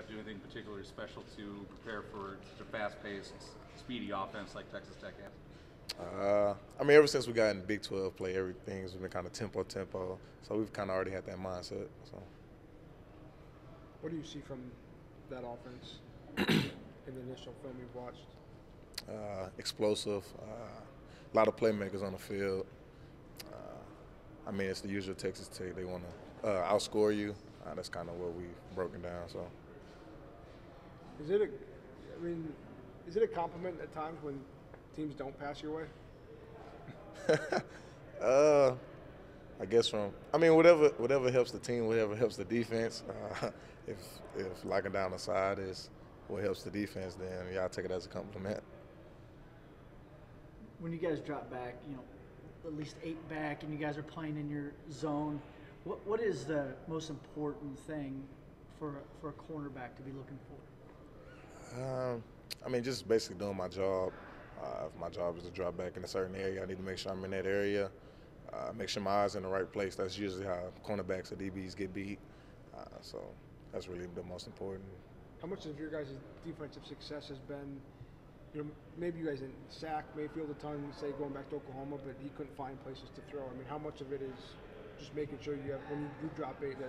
have to do anything particularly special to prepare for such a fast-paced, speedy offense like Texas Tech has? I mean, ever since we got in Big 12 play, everything's been kind of tempo. So we've kind of already had that mindset. So What do you see from that offense in the initial film you've watched? explosive, a lot of playmakers on the field. I mean, it's the usual Texas Tech. They want to outscore you. That's kind of what we've broken down. So Is it a, I mean, is it a compliment at times when teams don't pass your way? I guess whatever helps the team, whatever helps the defense. If locking down the side is what helps the defense, then yeah, I take it as a compliment. When you guys drop back, at least 8 back, and you guys are playing in your zone, what is the most important thing for a cornerback to be looking for? I mean, just basically doing my job. If my job is to drop back in a certain area, I need to make sure I'm in that area. Make sure my eyes in the right place. That's usually how cornerbacks or DBs get beat. So that's really the most important. How much of your guys' defensive success has been, maybe you guys didn't sack Mayfield a ton, say going back to Oklahoma, but he couldn't find places to throw. I mean, how much of it is just making sure you have, when you do drop 8, that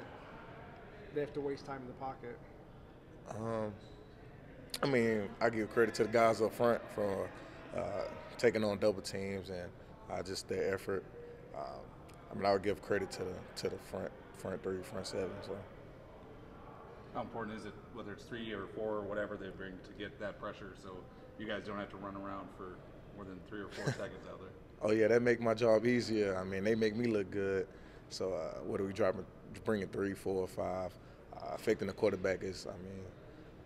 they have to waste time in the pocket? I mean, I give credit to the guys up front for taking on double teams and just their effort. I mean, I would give credit to the front 3, front 7. So. How important is it, whether it's 3 or 4 or whatever they bring, to get that pressure so you guys don't have to run around for more than 3 or 4 seconds out there? Oh yeah, that make my job easier. I mean, they make me look good. So what are we dropping? Bringing 3, 4, 5. Affecting the quarterback is, I mean,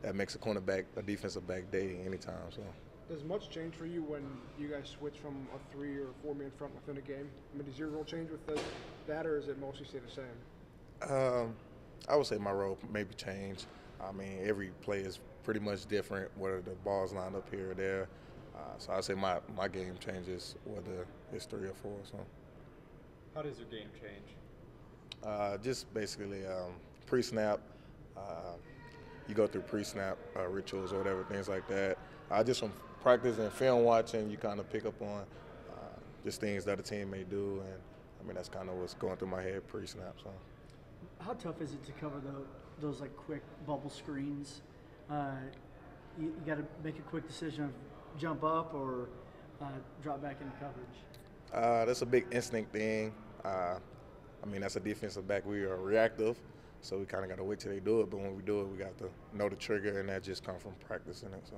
that makes a defensive back day anytime. So. Does much change for you when you guys switch from a 3 or 4-man front within a game? I mean, does your role change with that, or is it mostly stay the same? I would say my role maybe change. I mean, every play is pretty much different, whether the ball's lined up here or there. So I'd say my game changes whether it's 3 or 4. So. How does your game change? Just basically pre-snap. You go through pre-snap rituals or whatever, things like that. Just from practice and film watching, you kind of pick up on just things that a team may do, and I mean that's kind of what's going through my head pre-snap. So. How tough is it to cover those like quick bubble screens? You got to make a quick decision of jump up or drop back into coverage. That's a big instinct thing. I mean, that's a defensive back. We are reactive, so we kind of got to wait till they do it. But when we do it, we got to know the trigger, and that just comes from practicing it. So.